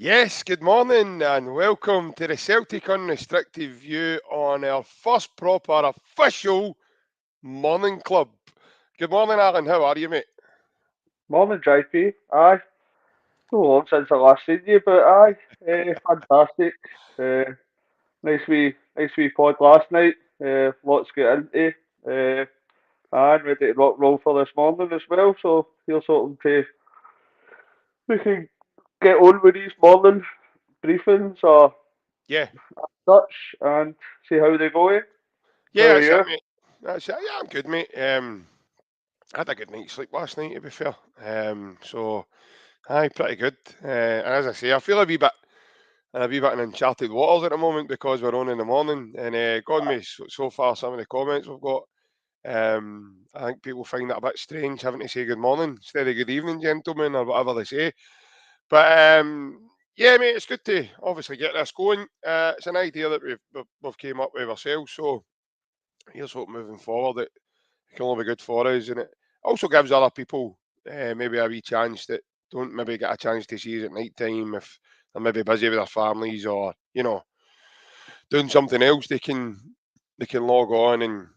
Yes, good morning and welcome to the Celtic Unrestricted View on our first proper official morning club. Good morning, Alan. How are you, mate? Morning, JP. Aye, so long since I last seen you, but aye, fantastic. Uh, nice wee pod last night. Lots to get into. Uh, and ready to rock roll for this morning as well. So here's something to we can get on with these morning briefings or Yeah, such and see how they go. How yeah, are that's it, you? mate. That's it. Yeah, I'm good, mate. I had a good night's sleep last night, to be fair. So, aye, pretty good. And as I say, I feel a wee bit in uncharted waters at the moment because we're on in the morning. And God me, so far, some of the comments we've got. I think people find it a bit strange having to say good morning instead of good evening, gentlemen, or whatever they say. But yeah, mate, it's good to obviously get this going. It's an idea that we've came up with ourselves. So here's hope moving forward it can only be good for us, and it also gives other people maybe a wee chance that don't maybe get a chance to see us at night time if they're maybe busy with their families or doing something else. They can log on and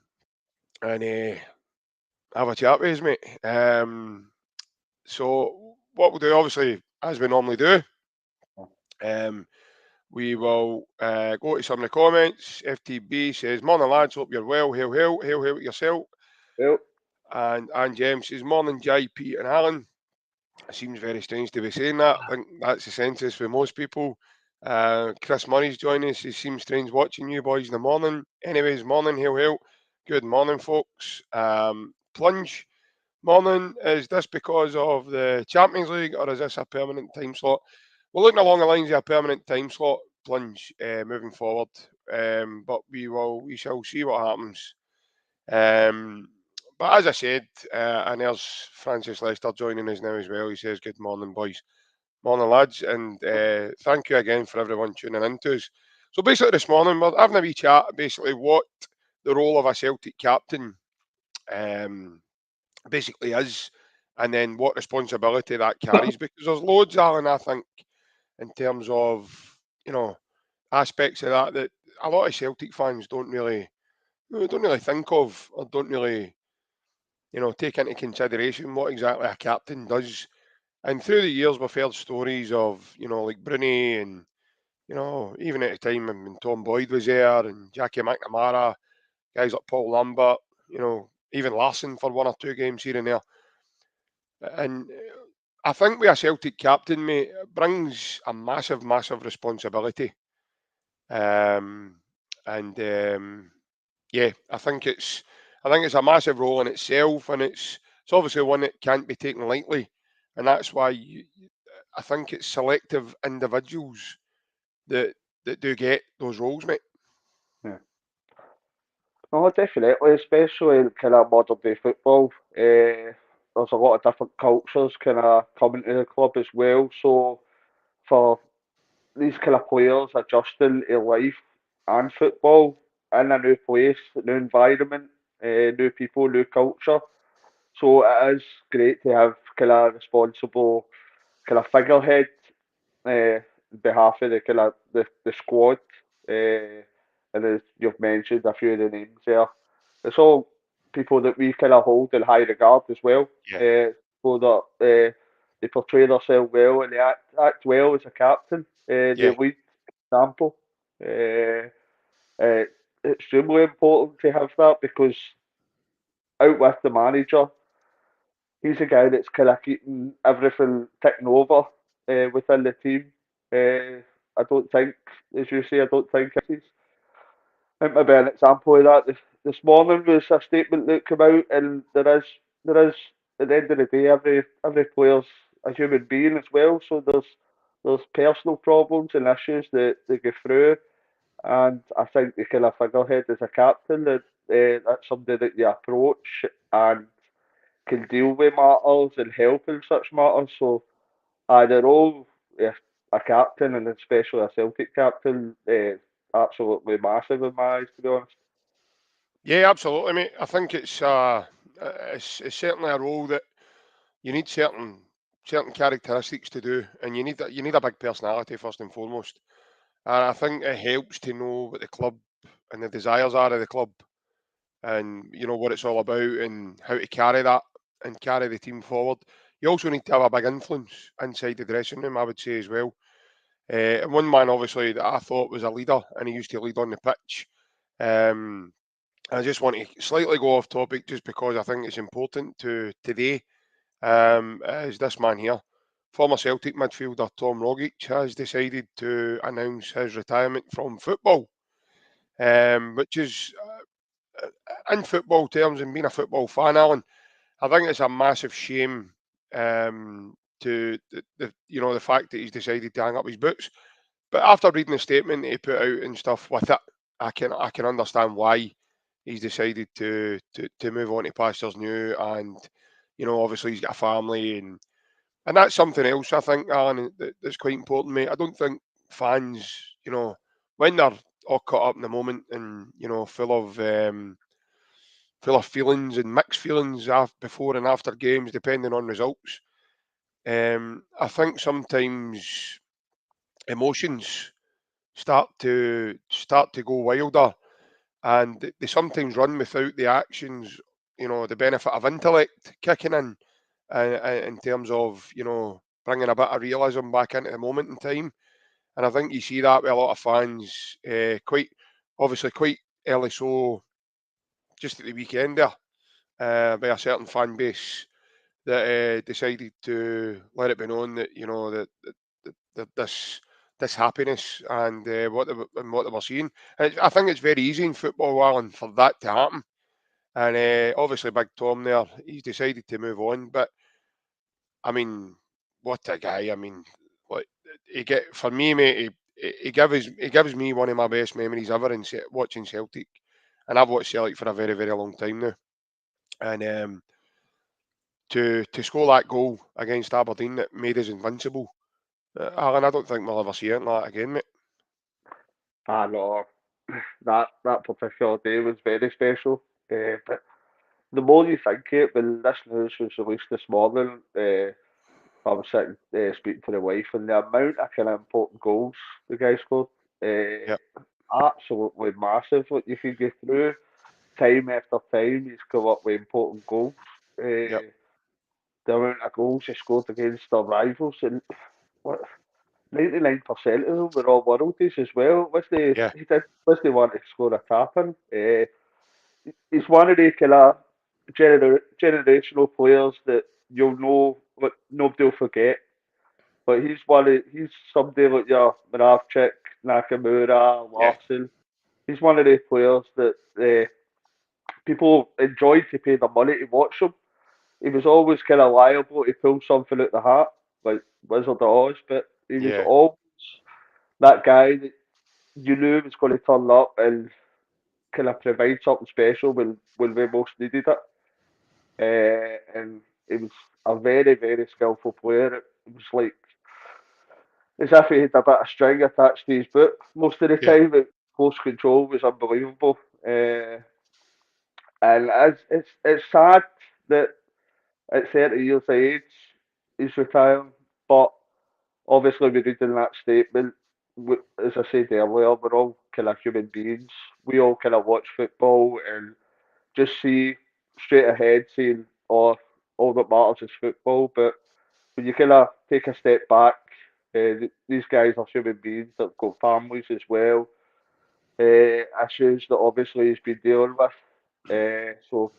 have a chat with us, mate. So what we'll do, obviously, as we normally do, um, we will go to some of the comments. FTB says, "Morning lads, hope you're well. Hail, hail yourself." Well, And James says, "Morning, Jai, Pete, and Alan." It seems very strange to be saying that. I think that's the census for most people. Chris Murray's joining us. It seems strange watching you boys in the morning. Anyways, morning, hail. Good morning, folks. Plunge. Morning. Is this because of the Champions League or is this a permanent time slot? We're looking along the lines of a permanent time slot plunge moving forward. But we shall see what happens. Um, but as I said, and there's Francis Lester joining us now as well. He says, "Good morning, boys. Morning, lads, and thank you again for everyone tuning in to us." So basically, this morning we're having a wee chat. Basically, what the role of a Celtic captain um, basically is, and then what responsibility that carries. Because there's loads, Alan, I think, in terms of you know aspects of that a lot of Celtic fans don't really think of or don't really take into consideration what exactly a captain does. And through the years, we've heard stories of like Bruni and even at the time when Tom Boyd was there and Jackie McNamara, guys like Paul Lambert, even Larson for one or two games here and there. And I think with a Celtic captain, mate, it brings a massive, massive responsibility. Um, and yeah, I think it's a massive role in itself, and it's obviously one that can't be taken lightly, and that's why I think it's selective individuals that do get those roles, mate. yeah. No, definitely, especially in kind of modern day football. There's a lot of different cultures kind of coming to the club as well. So for these kind of players adjusting to life and football in a new place, new environment, new people, new culture. So it is great to have kind of responsible kind of figurehead on behalf of the kind of the squad. And as you've mentioned a few of the names there, it's all people that we kind of hold in high regard as well. Yeah, So that they portray themselves well and they act well as a captain. They yeah, lead example. Uh, uh, extremely important to have that because out with the manager, he's a guy that's kind of keeping everything ticking over within the team. I don't think, as you say, I don't think he's maybe an example of that. This morning was a statement that came out, and there is at the end of the day, every player's a human being as well. So there's personal problems and issues that they go through, and I think the kind of figurehead as a captain that's somebody that you approach and can deal with matters and help in such matters. So they're all a captain and especially a Celtic captain, absolutely massive in my eyes, to be honest. yeah, absolutely, mate. I think it's certainly a role that you need certain certain characteristics to do, and you need a big personality first and foremost. And I think it helps to know what the club and the desires are of the club, and what it's all about and how to carry that and carry the team forward. You also need to have a big influence inside the dressing room, I would say as well. And one man, obviously, that I thought was a leader, and he used to lead on the pitch. Um, I just want to slightly go off topic, just because I think it's important to today. Is this man here? Former Celtic midfielder Tom Rogic has decided to announce his retirement from football, which is in football terms, and being a football fan, Alan, I think it's a massive shame, to the fact that he's decided to hang up his boots. But after reading the statement he put out and stuff with it, I can understand why he's decided to move on to pastures new, and obviously he's got a family, and that's something else I think, Alan, that's quite important, mate. I don't think fans, when they're all caught up in the moment and full of feelings and mixed feelings before and after games, depending on results. I think sometimes emotions start to go wilder, and they sometimes run without the actions. The benefit of intellect kicking in, in terms of bringing a bit of realism back into the moment in time. And I think you see that with a lot of fans, quite obviously quite early. So just at the weekend there, by a certain fan base that decided to let it be known that that this happiness and what they were seeing. I think it's very easy in football, Alan, for that to happen. And obviously, Big Tom there, he's decided to move on. But I mean, what a guy! I mean, what he get for me, mate. He gives me one of my best memories ever in watching Celtic, and I've watched Celtic for a very very long time now. And to score that goal against Aberdeen that made us invincible, Alan, I don't think we'll ever see it like that again, mate. I know that particular day was very special. But the more you think it, when this news was released this morning, I was sitting speaking to the wife, and the amount of kind of important goals the guy scored, Yeah, absolutely massive. What you can get through time after time, he's come up with important goals. yeah, The amount of goals he scored against their rivals, and what 99% of them were all worldies as well. yeah, Was the one to score a tap in? He's one of the kind of generational players that you'll know, but nobody will forget. But he's somebody like your Moravchik, Nakamura, yeah, Larson. He's one of the players that people enjoyed to pay the money to watch him. He was always kind of liable to pull something out the hat, like Wizard of Oz, but he was yeah, always that guy that you knew was going to turn up and kind of provide something special when we most needed it. And he was a very, very skillful player. It was like as if he had a bit of string attached to his boot most of the yeah, time. Close control was unbelievable. And it's sad that at 30 years of age he's retiring, but obviously we read in that statement, as I said earlier, we're all kind of human beings. We all kind of watch football and just see straight ahead, saying, "Oh, all that matters is football." But when you kind of take a step back, these guys are human beings that've got families as well, issues that obviously he's been dealing with. So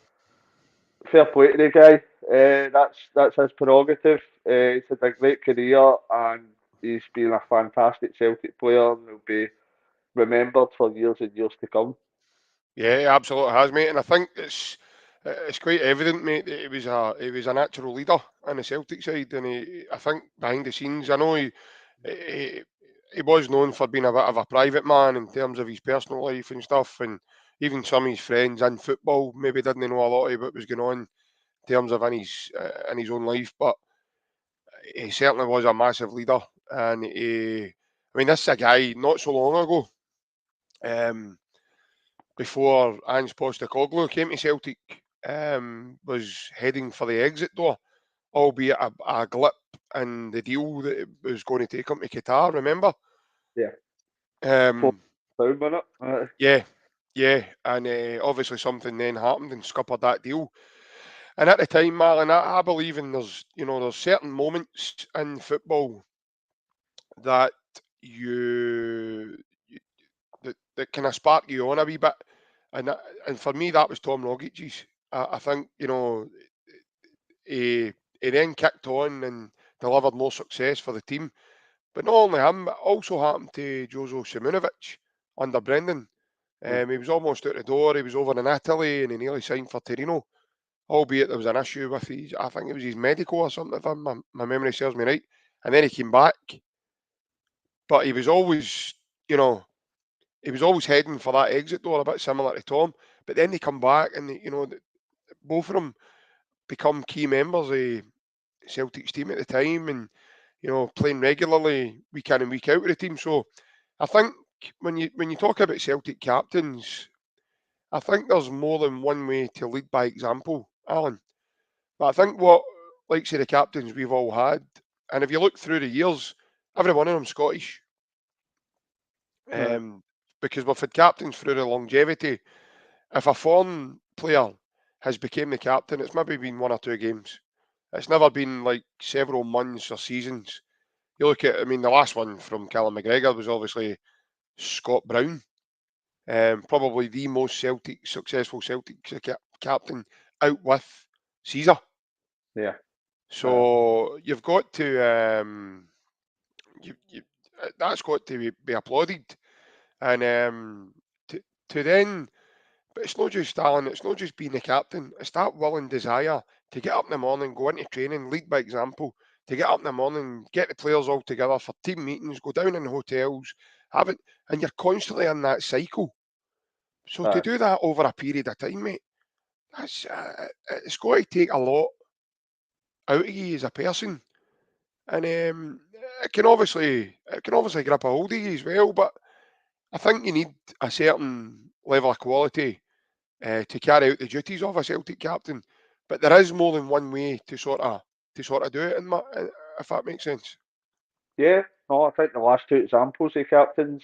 fair play to the guy. That's his prerogative. He's had a great career and he's been a fantastic Celtic player and will be remembered for years and years to come. yeah. He absolutely has, mate. And I think it's quite evident, mate, that he was a natural leader on the Celtic side, and I think behind the scenes, I know he he was known for being a bit of a private man in terms of his personal life and stuff, and even some of his friends in football maybe didn't know a lot of what was going on in terms of in his own life, but he certainly was a massive leader. And I mean, this is a guy not so long ago, um, before Ange Postecoglou came to Celtic, was heading for the exit door, albeit a glip and the deal that it was going to take him to Qatar. Remember? Yeah. For Um, down minute. yeah, yeah, and obviously something then happened and scuppered that deal. And at the time, Marlon, I believe in there's certain moments in football that you, you that kind of spark you on a wee bit, and and for me that was Tom Rogic's. I think he then kicked on and delivered more success for the team. But not only him, it also happened to Jozo Simunovic under Brendan. Mm. He was almost out the door. He was over in Italy and he nearly signed for Torino, albeit there was an issue with I think it was his medical or something, if my memory serves me right. And then he came back, but he was always, you know, he was always heading for that exit door, a bit similar to Tom. But then they come back and, both of them become key members of Celtic's team at the time and, playing regularly week in and week out with the team. So I think when you talk about Celtic captains, I think there's more than one way to lead by example, Alan. But I think like say the captains we've all had, and if you look through the years, every one of them Scottish, Right. um, because we've had captains through the longevity. If a foreign player has became the captain, it's maybe been one or two games. It's never been like several months or seasons. You look at, I mean, the last one from Callum McGregor was obviously Scott Brown, probably the most successful Celtic captain out with Caesar. Yeah. So you've got to, you that's got to be applauded, and to to then. But it's not just Alan, it's not just being the captain, it's that will and desire to get up in the morning, go into training, lead by example, to get up in the morning, get the players all together for team meetings, go down in hotels, have it, and you're constantly in that cycle. So to Aye. do that over a period of time, mate, it's got to take a lot out of you as a person, and it can obviously grab a hold of you as well. But I think you need a certain level of quality to carry out the duties of a Celtic captain. But there is more than one way to sort of do it, if that makes sense. Yeah. No, I think the last two examples of captains,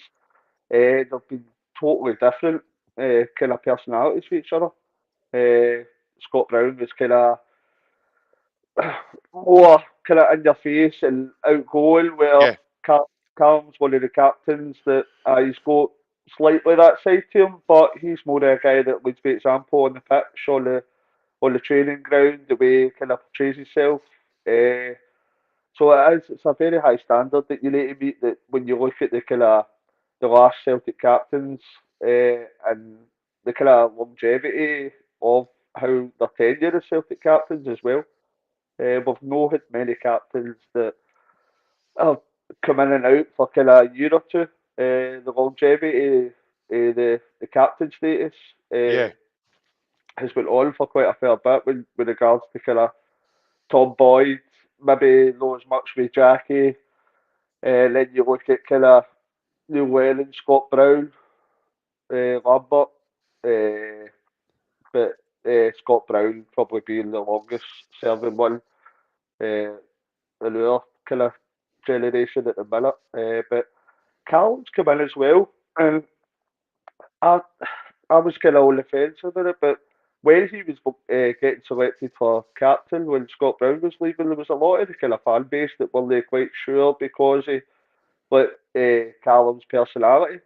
they've been totally different kind of personalities for each other. Scott Brown was kind of more kind of in your face and outgoing, where Yeah, Callum's one of the captains that he's got slightly that side to him, but he's more a guy that leads by example on the pitch, on the training ground, the way he kind of portrays himself. So it's a very high standard that you need to meet. That when you look at the kind of the last Celtic captains and the kind of longevity of how their tenure as Celtic captains as well. We've not had many captains that have come in and out for kind of a year or two. The longevity, the captain status yeah, has been on for quite a fair bit with regards to kind of Tom Boyd, maybe not as much with Jackie. Then you look at kind of Neil Lennon, Scott Brown, Lambert, uh, but Scott Brown probably being the longest serving one. Uh, in our kind of generation at the minute. But Callum's come in as well, and I I was kind of on the fence about it, but when he was getting selected for captain when Scott Brown was leaving, there was a lot of the kind of fan base that weren't quite sure because of like Callum's personality.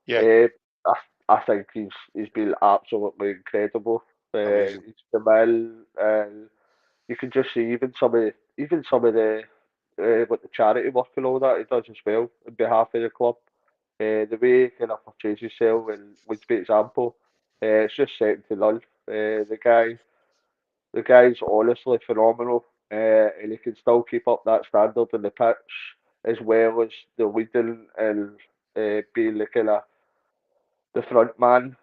yeah, Uh, I think he's been absolutely incredible. amazing. He's come in and you can just see even some of the like the charity work and all that he does as well on behalf of the club. The way he kind of portrays himself and leads by example, it's just second to none. The guy's honestly phenomenal, and he can still keep up that standard on the pitch as well as the leading and being the kind of the front man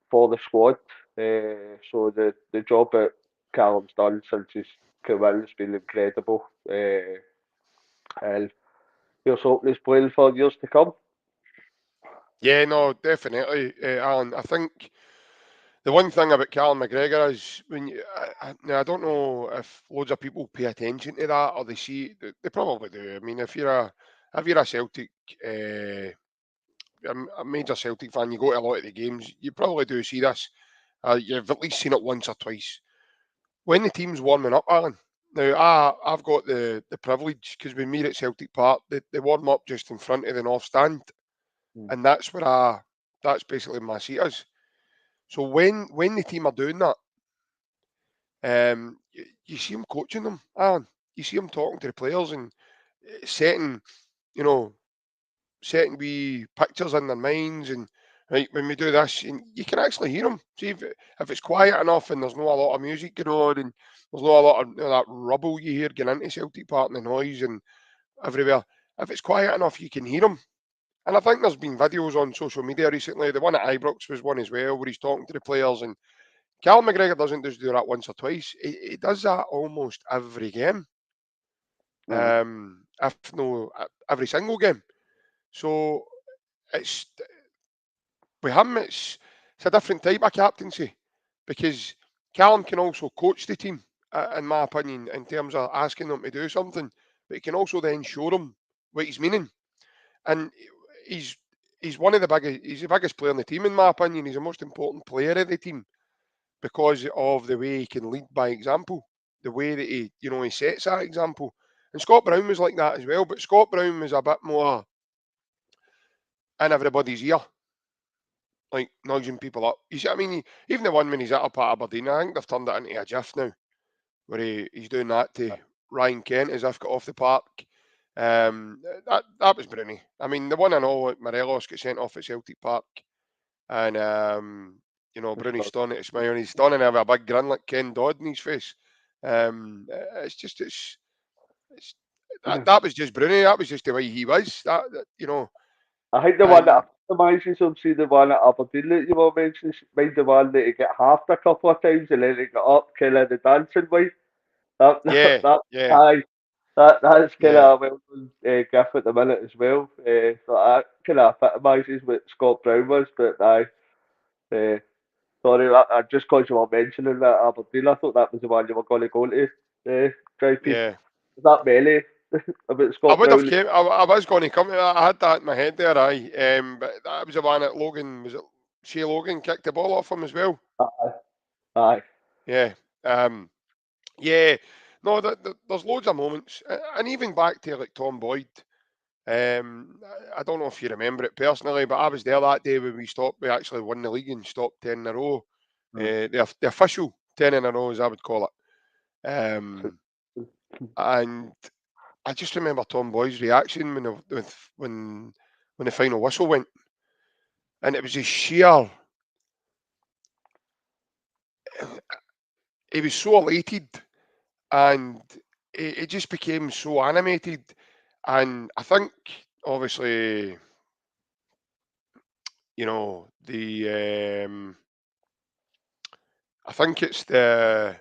for the squad. So the job that Callum's done since he's come in has been incredible. And here's hoping he's playing for years to come. Yeah, no, definitely, Alan. I think The one thing about Callum McGregor is when now I don't know if loads of people pay attention to that or they see they probably do. I mean, if you're a Celtic, a major Celtic fan, you go to a lot of the games, you probably do see this. You've at least seen it once or twice when the team's warming up, Alan. Now, I've got the privilege because when we're at Celtic Park, they warm up just in front of the North Stand, Mm, and that's basically my seat is. So when the team are doing that, you see him coaching them, Alan. You see him talking to the players and setting, you know, setting wee pictures in their minds. And right when we do this, and you can actually hear them. See if it's quiet enough and there's not a lot of music going on and there's not a lot of that rubble you hear going into Celtic Park and the noise and everywhere. If it's quiet enough, you can hear them. And I think there's been videos on social media recently. The one at Ibrox was one as well, where he's talking to the players and Callum McGregor doesn't just do that once or twice. He does that almost every game, aye, if no every single game. So it's with him, it's a different type of captaincy because Callum can also coach the team, in my opinion, in terms of asking them to do something, but he can also then show them what he's meaning. And he's he's one of the biggest. He's the biggest player in the team, in my opinion. He's the most important player of the team because of the way he can lead by example, the way that he sets that example. And Scott Brown was like that as well, but Scott Brown was a bit more in everybody's ear, like nudging people up. You see, I mean, even the one when he's at up at Aberdeen, I think they've turned it into a GIF now, where he's doing that to Ryan Kent as if got off the park. That was brilliant. I mean, the one I know, Morelos got sent off at Celtic Park, and it's Brownie's good. starting to smile, and he's starting to have a big grin like Ken Dodd in his face. It's just it's that was just Brownie. That was just the way he was. I think the one that And optimises him, see the one at Aberdeen that you were mentioning, mind the one that he got halved a couple of times and then he got up, kind of the dancing way. That, that, yeah, that, yeah, aye, that's kind yeah, of a well done gif at the minute as well. So that kind of epitomises what Scott Brown was, but aye, uh, sorry, just because you were mentioning that Aberdeen, I thought that was the one you were going to go to, JP. yeah. Is that many about I Scott would have Brown? came. I was going to come to that. I had that in my head there, aye. But that was the one that Logan was it. Shea Logan kicked the ball off him as well. Aye, aye, Yeah. Um. Yeah. No, there's loads of moments, and even back to like Tom Boyd. I don't know if you remember it personally, but I was there that day when we stopped. We actually won the league and stopped 10 in a row. mm, The official 10 in a row, as I would call it. And I just remember Tom Boyd's reaction when the final whistle went, and it was just sheer. He was so elated, and it just became so animated. And I think, obviously, I think it's as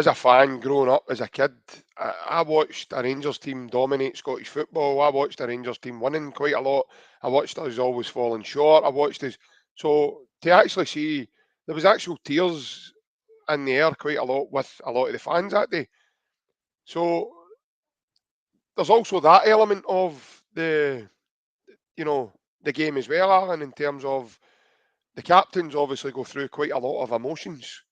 a fan growing up as a kid, I watched a Rangers team dominate Scottish football. I watched a Rangers team winning quite a lot. I watched us always falling short. I watched us. So to actually see, there was actual tears in the air quite a lot with a lot of the fans that day. So there's also that element of you know, the game as well, Alan, in terms of the captains obviously go through quite a lot of emotions.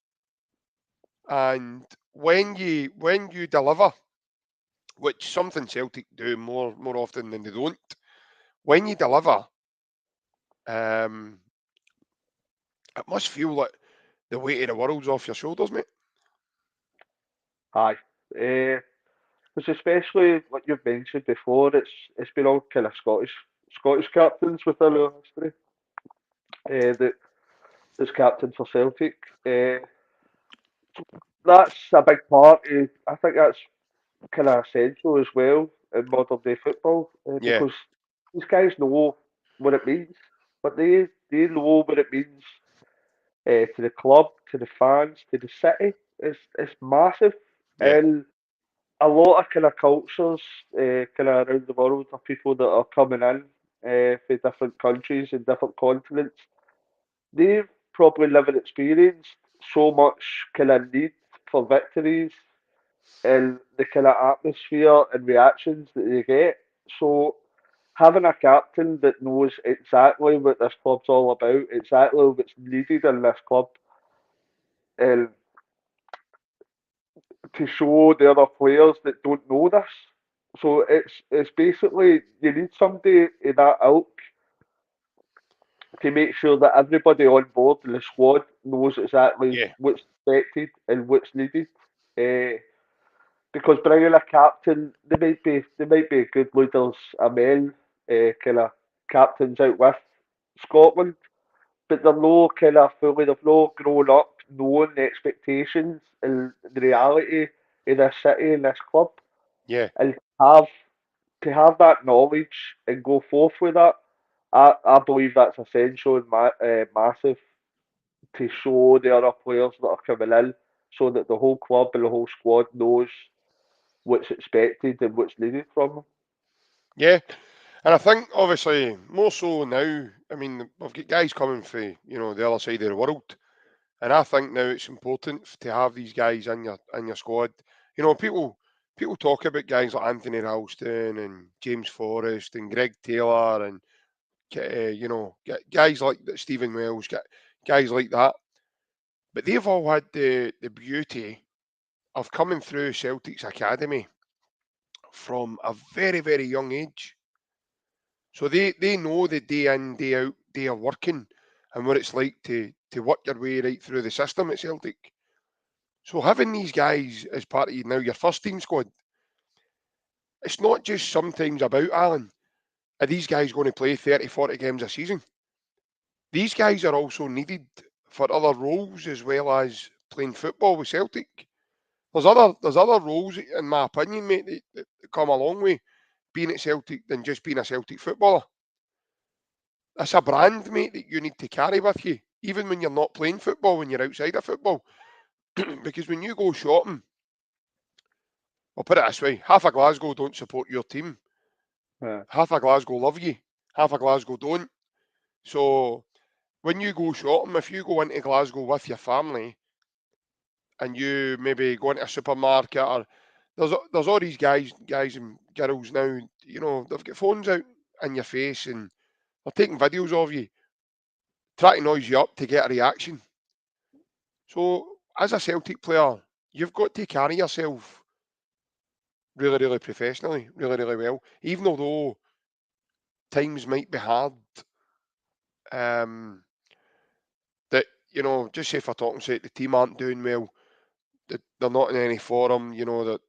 And when you deliver, which something Celtic do more often than they don't. When you deliver, um, it must feel like the weight of the world's off your shoulders, mate. aye. Because especially what you've mentioned before, it's been all kind of Scottish captains within our history that's captain for Celtic. That's a big part. I think that's kind of essential as well in modern day football Yeah, because these guys know what it means, but they know what it means to the club, to the fans, to the city. It's massive, yeah, and a lot of kind of cultures kind of around the world of people that are coming in from different countries and different continents. they've probably never experienced so much kind of need for victories and the kind of atmosphere and reactions that they get. So having a captain that knows exactly what this club's all about, exactly what's needed in this club, and to show the other players that don't know this. So it's basically you need somebody in that ilk to make sure that everybody on board in the squad knows exactly Yeah, what's expected and what's needed. Uh, because bringing a captain, they might be good leaders, men, kind of captains out with Scotland, but they're no kind of fully, they've no grown up knowing the expectations and the reality of this city and this club, yeah, and to have that knowledge and go forth with that. I believe that's essential and massive to show the other players that are coming in, so that the whole club and the whole squad knows what's expected and what's needed from them. yeah. And I think obviously more so now. I mean, we've got guys coming from the other side of the world, and I think now it's important to have these guys in your squad. People talk about guys like Anthony Ralston and James Forrest and Greg Taylor and guys like Stephen Wells, guys like that. But they've all had the beauty of coming through Celtic's academy from a very, very young age. So they know the day in, day out, day of working and what it's like to work your way right through the system at Celtic. So having these guys as part of now your first team squad, it's not just sometimes about Alan. Are these guys going to play 30, 40 games a season? These guys are also needed for other roles as well as playing football with Celtic. There's other roles, in my opinion, mate, that come along with being at Celtic than just being a Celtic footballer. It's a brand, mate, that you need to carry with you, even when you're not playing football, when you're outside of football. Because when you go shopping, I'll put it this way: half of Glasgow don't support your team, Yeah. half of Glasgow love you, half of Glasgow don't. So when you go shopping, if you go into Glasgow with your family and you maybe go into a supermarket, or there's all these guys and girls now, they've got phones out in your face and they're taking videos of you, trying to noise you up to get a reaction. So as a Celtic player, you've got to carry yourself really, really professionally, really, really well. Even although times might be hard, um, that just say for talking sake, the team aren't doing well, that they're not in any forum, that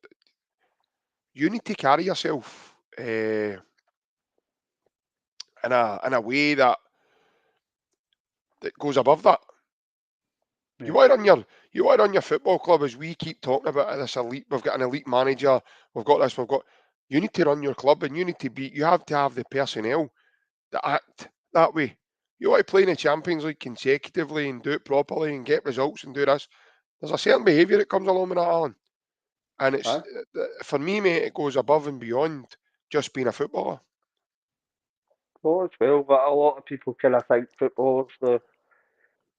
you need to carry yourself in a way that goes above that. You Yeah. are on your football club, as we keep talking about this elite. We've got an elite manager. We've got this. We've got. You need to run your club, and you need to be. You have to have the personnel that act that way. You want to play in the Champions League consecutively and do it properly and get results and do this. There's a certain behaviour that comes along with that, Alan. And it's Aye. for me, mate. It goes above and beyond just being a footballer. Oh, as well, but a lot of people kind of think footballers they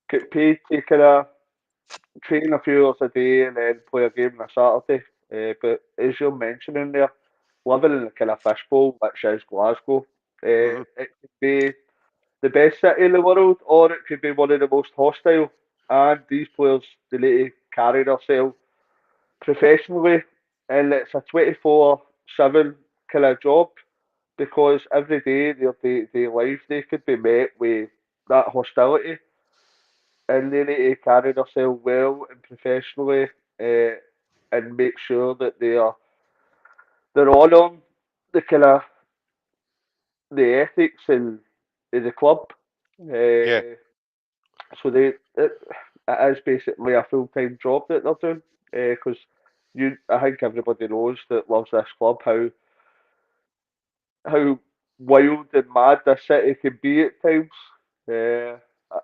get paid to kind of train a few hours a day and then play a game on a Saturday. But as you're mentioning there, living in the kind of fishbowl, which is Glasgow, Hmm. it could be the best city in the world, or it could be one of the most hostile. And these players, they need to carry themselves professionally, and it's a 24/7 kind of job because every day, their day-to-day life, they could be met with that hostility, and they need to carry themselves well and professionally, uh, and make sure that they're on the kind of the ethics and of the club. Yeah, Uh, so it is basically a full time job that they're doing. Because I think everybody knows that loves this club how wild and mad this city can be at times. Uh, I,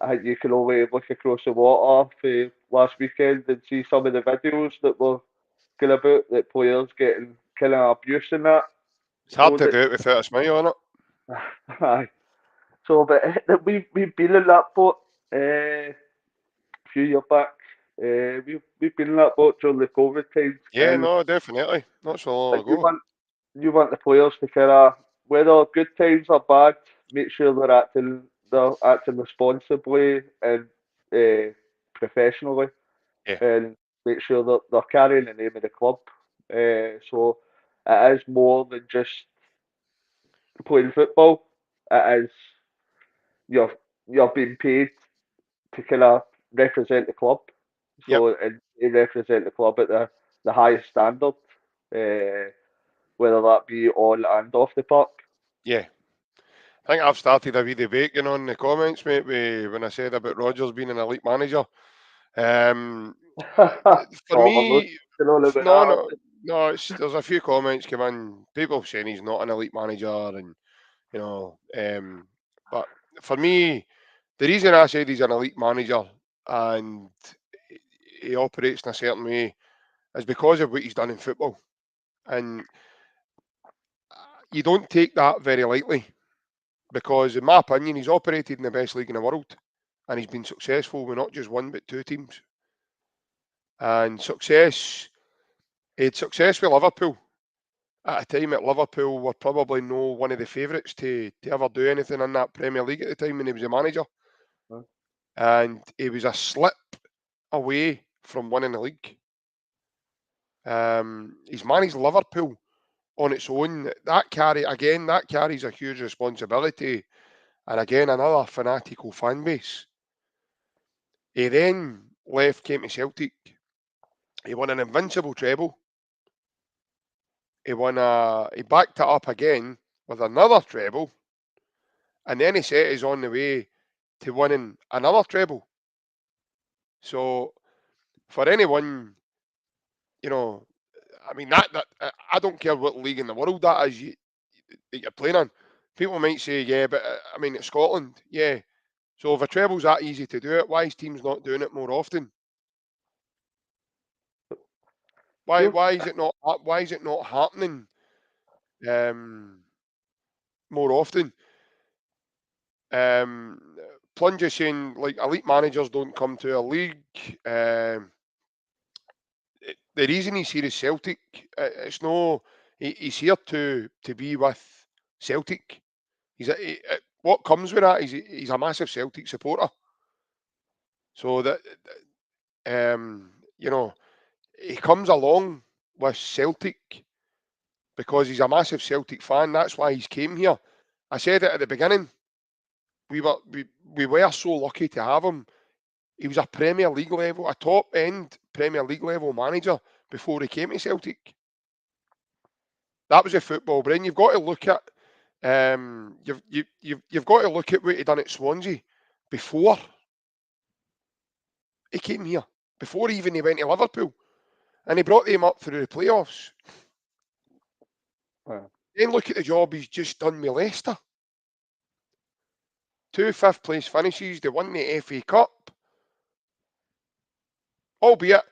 I think you can only look across the water for last weekend and see some of the videos that were going about that players getting kind of abuse and that. it's hard So to do it without a smile on it. aye. So, but we've been in that boat a few years back. We've been in that boat during the COVID times, Yeah, and no, definitely. Not so long like ago. you want the players to kind of, whether good times or bad, make sure they're acting responsibly and professionally, Yeah, and make sure that they're carrying the name of the club. So it is more than just playing football. It is you're you're being paid to kind of represent the club. yep, So and you represent the club at the highest standard, whether that be on and off the park. yeah. I think I've started a wee debate going on in the comments, mate, when I said about Rodgers being an elite manager. Um, for Oh, we're not me, talking all about that, no, are no, no. There's a few comments come in. People saying he's not an elite manager, and you know, but for me, the reason I said he's an elite manager and he operates in a certain way is because of what he's done in football, and you don't take that very lightly. Because, in my opinion, he's operated in the best league in the world, and he's been successful with not just one but two teams. And he had success with Liverpool at a time at Liverpool were probably no one of the favourites to ever do anything in that Premier League at the time when he was a manager. huh? And he was a slip away from winning the league. He's managed Liverpool on its own. That carries a huge responsibility, and again another fanatical fan base. He then left, came to Celtic. He won an invincible treble. He backed it up again with another treble, and then he set us on the way to winning another treble. So for anyone, you know, I mean that I don't care what league in the world that is that you're playing in. People might say, yeah, but I mean it's Scotland, yeah. So if a treble's that easy to do it, why is teams not doing it more often? Why Sure. why is it not why is it not happening um, more often? Um, Plunge is saying like elite managers don't come to a league. The reason he's here is Celtic. It's no, he's here to be with Celtic. What comes with that is he's a massive Celtic supporter. So that you know he comes along with Celtic because he's a massive Celtic fan. That's why he's came here. I said it at the beginning. We were so lucky to have him. He was a Premier League level, a top end Premier League level manager before he came to Celtic. That was a football brain. You've got to look at you've got to look at what he done at Swansea before he came here, before even he went to Liverpool, and he brought them up through the playoffs. Uh, Then look at the job he's just done with Leicester. Two fifth place finishes. They won the FA Cup, albeit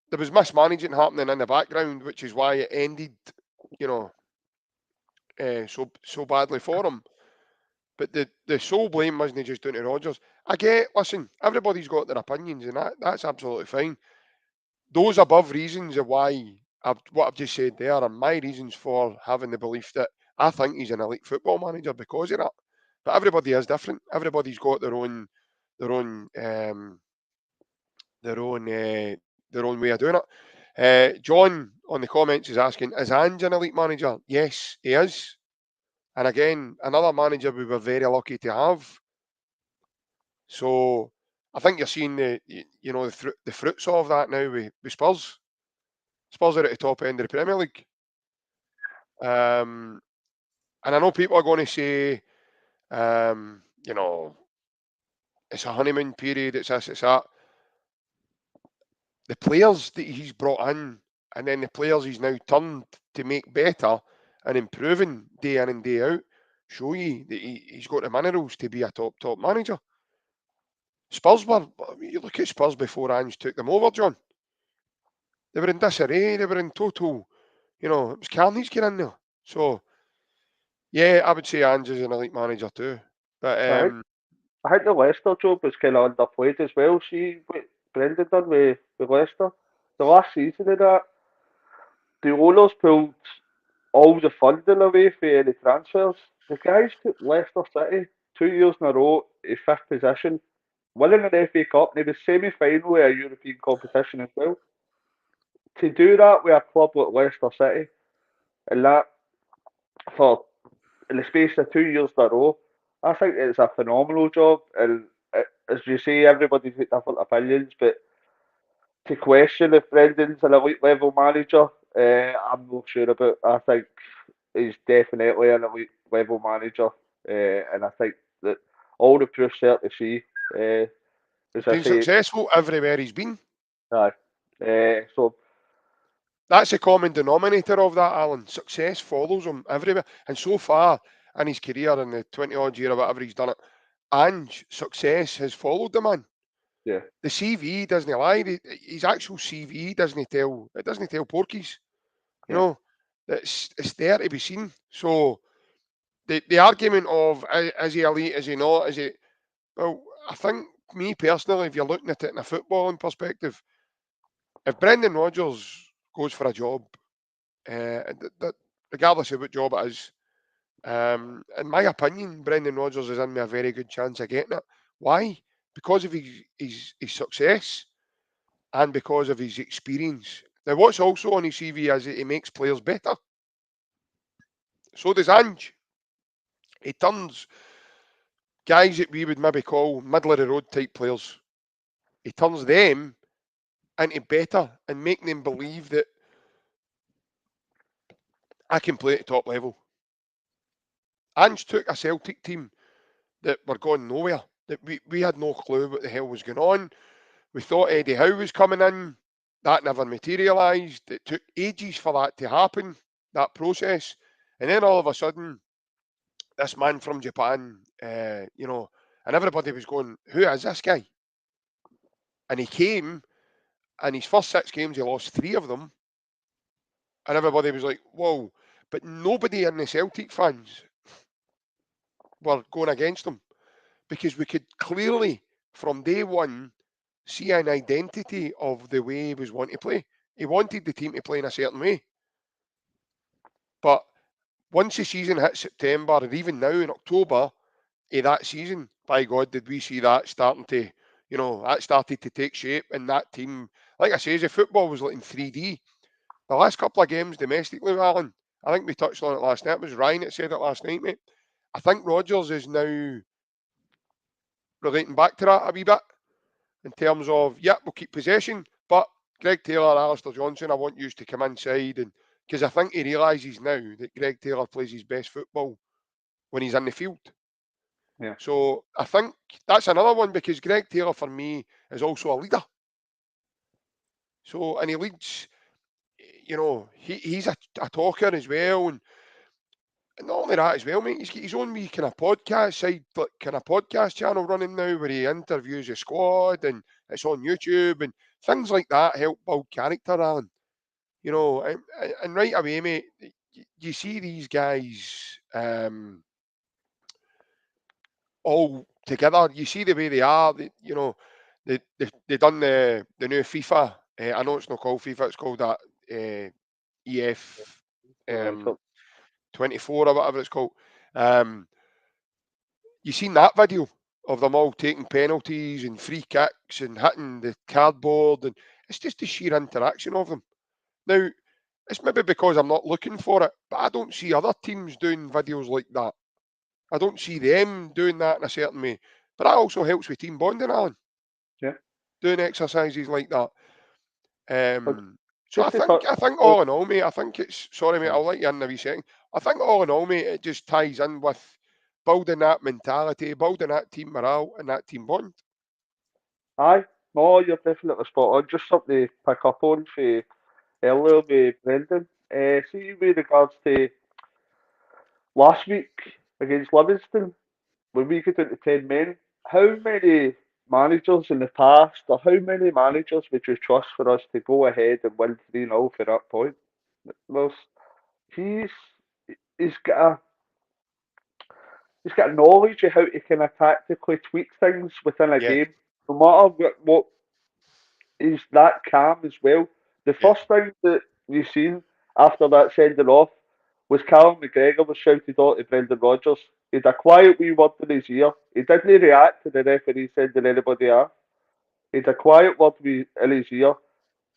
there was mismanaging happening in the background, which is why it ended, you know, so badly for him. But the sole blame wasn't just down to Rodgers. Listen, everybody's got their opinions, and that's absolutely fine. Those above reasons of why what I've just said there are my reasons for having the belief that I think he's an elite football manager because of that. But everybody is different. Everybody's got their own their own way of doing it. John on the comments is asking, is Ange an elite manager? Yes, he is. And again, another manager we were very lucky to have. So I think you're seeing the fruits of that now with Spurs. Spurs are at the top end of the Premier League. Um, and I know people are going to say, you know, it's a honeymoon period, it's this, it's that. The players that he's brought in and then the players he's now turned to make better and improving day in and day out show you that he's got the minerals to be a top manager. Spurs were, you look at Spurs before Ange took them over, John. They were in disarray, they were in total, it was carnage getting in there. So, yeah, I would say Ange is an elite manager too. But I think I think the Leicester job was kind of underplayed as well. See what Brendan done with Leicester the last season of that. The owners pulled all the funding away for any transfers. The guys took Leicester City 2 years in a row to fifth position, winning an FA Cup, and it was semi-final of a European competition as well. To do that with a club like Leicester City, and that for in the space of 2 years in a row, I think it's a phenomenal job. And as you say, everybody's got different opinions, but to question if Brendan's an elite level manager, I'm not sure about. I think he's definitely an elite level manager, and I think that all the proof's there to see. As he's I been say, successful everywhere he's been. aye. So That's the common denominator of that, Alan. Success follows him everywhere. And so far in his career, in the 20 odd year or whatever he's done it, and success has followed the man. yeah, The CV doesn't lie. His actual CV doesn't tell porkies. You yeah, know, it's there to be seen. So the argument of is he elite, is he not, is he well, I think me personally, if you're looking at it in a footballing perspective, if Brendan Rodgers goes for a job, regardless of what job it is, in my opinion, Brendan Rodgers is in with a very good chance of getting it. Why? Because of his success and because of his experience. Now, what's also on his CV is that he makes players better. So does Ange. He turns guys that we would maybe call middle of the road type players. He turns them into better and making them believe that I can play at top level. Ange took a Celtic team that were going nowhere. That we had no clue what the hell was going on. We thought Eddie Howe was coming in. That never materialised. It took ages for that to happen, that process. And then all of a sudden, this man from Japan, and everybody was going, who is this guy? And he came, and his first 6 games, he lost 3 of them. And everybody was like, whoa. But nobody in the Celtic fans were going against him because we could clearly, from day one, see an identity of the way he was wanting to play. He wanted the team to play in a certain way. But once the season hit September, and even now in October of that season, by God, did we see that starting to, that started to take shape. And that team, like I say, the football was like in 3D. The last couple of games domestically, Alan, I think we touched on it last night. It was Ryan that said it last night, mate. I think Rodgers is now relating back to that a wee bit in terms of, yeah, we'll keep possession, but Greg Taylor, Alistair Johnson, I want you to come inside. And because I think he realises now that Greg Taylor plays his best football when he's in the field. yeah. So I think that's another one because Greg Taylor, for me, is also a leader. So, and he leads, he's a talker as well. And not only that as well, mate, he's got his own wee kind of podcast side, like kind of podcast channel running now where he interviews the squad and it's on YouTube and things like that help build character, Alan. And right away, mate, you see these guys all together. You see the way they are. They done the new FIFA. I know it's not called FIFA. It's called that EF Right, um, so 24 or whatever it's called. Um, you seen that video of them all taking penalties and free kicks and hitting the cardboard, and it's just the sheer interaction of them. Now, it's maybe because I'm not looking for it, but I don't see other teams doing videos like that. I don't see them doing that in a certain way. But that also helps with team bonding, Alan, yeah. doing exercises like that. But So I just to think touch I think on, all in all, mate, I think it's sorry, mate, I'll let you in a wee second. I think all in all, mate, it just ties in with building that mentality, building that team morale and that team bond. aye, no, you're definitely spot on. Just something to pick up on for earlier with Brendan. See, with regards to last week against Livingston, when we got into 10 men, how many managers in the past, or how many managers would you trust for us to go ahead and win 3-0 for that point? Well, he's he's got he's got knowledge of how to kind of tactically tweak things within a Yeah, game. No matter what he's that calm as well. The yeah, first thing that you seen after that sending off was Callum McGregor was shouted out to Brendan Rodgers. He had a quiet wee word in his ear. He didn't react to the referee sending anybody off. He had a quiet word in his ear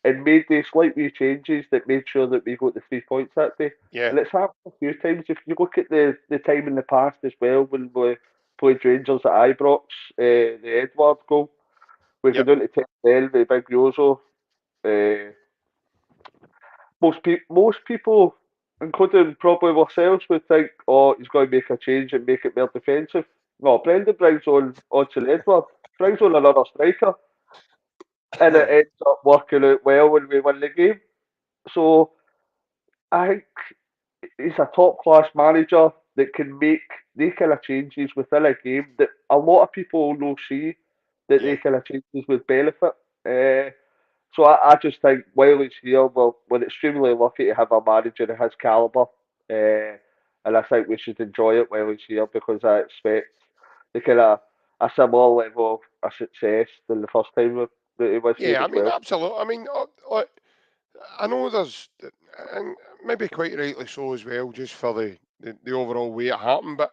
and made these slight wee changes that made sure that we got the 3 points that day. yeah, And it's happened a few times. If you look at the time in the past as well, when we played Rangers at Ibrox, the Edward goal, we go yep, down to 10-10 with Big Yozo. Uh, most people, including probably ourselves, would think, oh, he's going to make a change and make it more defensive. No, Brendan brings on Odson Edward, brings on another striker, and it ends up working out well when we win the game. So I think he's a top class manager that can make they kind of changes within a game that a lot of people will see that yeah, they kind of changes would benefit. Uh, so I just think while he's here, we're extremely lucky to have a manager of his calibre. And I think we should enjoy it while he's here because I expect the kind of a similar level of success than the first time that he was here yeah. I as mean, well. absolutely. I mean, like, I know there's, and maybe quite rightly so as well, just for the overall way it happened. But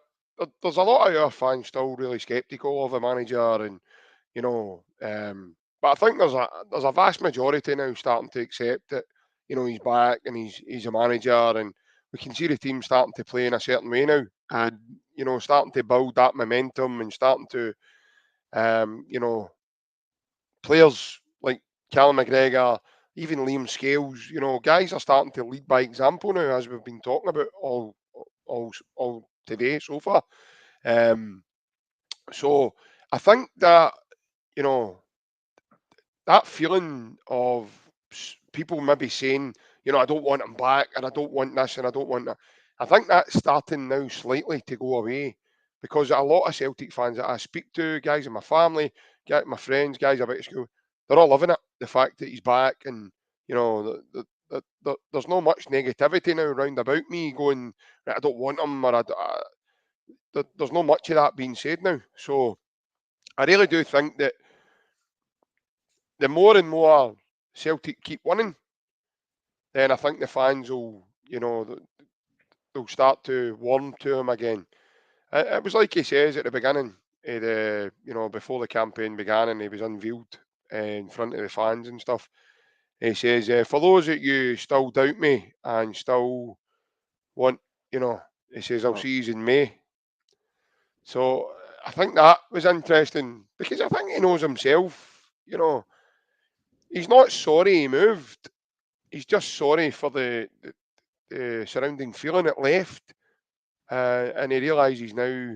there's a lot of our fans still really sceptical of the manager, and you know, but I think there's a vast majority now starting to accept that he's back and he's a manager, and we can see the team starting to play in a certain way now, and starting to build that momentum and starting to you know players like Callum McGregor, even Liam Scales, guys are starting to lead by example now, as we've been talking about all today so far. Um, so I think that you know that feeling of people maybe saying, I don't want him back, and I don't want this, and I don't want that. I think that's starting now slightly to go away because a lot of Celtic fans that I speak to, guys in my family, my friends, guys about school, they're all loving it. The fact that he's back, and there's not much negativity now around about me going, right, I don't want him, or there's not much of that being said now. So I really do think that the more and more Celtic keep winning, then I think the fans will, they'll start to warm to him again. It was like he says at the beginning, before the campaign began and he was unveiled in front of the fans and stuff. He says, for those that you still doubt me and still want, you know, he says, I'll Oh, see you in May. So I think that was interesting because I think he knows himself, he's not sorry he moved. He's just sorry for the surrounding feeling it left, and he realises now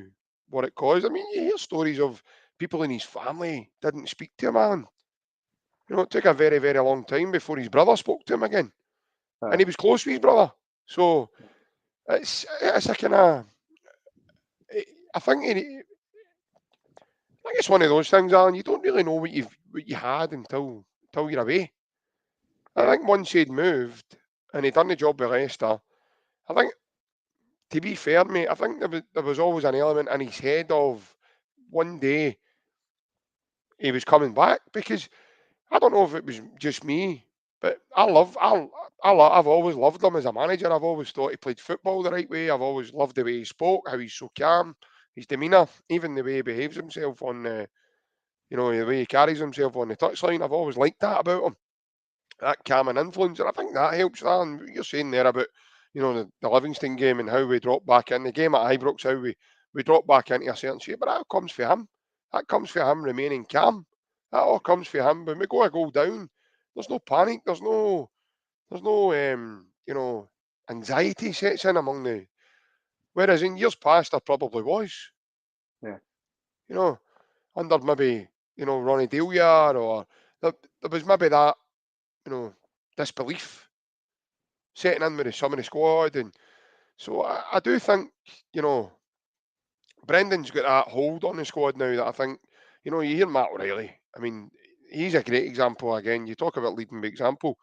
what it caused. I mean, you hear stories of people in his family didn't speak to him, man. It took a very, very long time before his brother spoke to him again, and aye, he was close with his brother. So it's a kind of, I think it's one of those things, Alan. You don't really know what you had until you're away. I yeah, think once he'd moved and he'd done the job with Leicester, I think, to be fair, mate, I think there was always an element in his head of one day he was coming back because I don't know if it was just me, but I've always loved him as a manager. I've always thought he played football the right way. I've always loved the way he spoke, how he's so calm, his demeanour, even the way he behaves himself on the way he carries himself on the touchline. I've always liked that about him, that calming influence, and I think that helps. That, and what you're saying there about the Livingston game and how we dropped back in the game at Ibrox, how we dropped back into a certain shape, but that comes for him. That comes for him remaining calm. That all comes for him. When we go a goal down, there's no panic. There's no anxiety sets in among the. Whereas in years past there probably was. yeah, You know, under maybe Ronnie Delia or there was maybe that disbelief setting in with some of the squad, and so I do think you know Brendan's got that hold on the squad now that I think you hear Matt O'Reilly. I mean, he's a great example again. You talk about leading by example.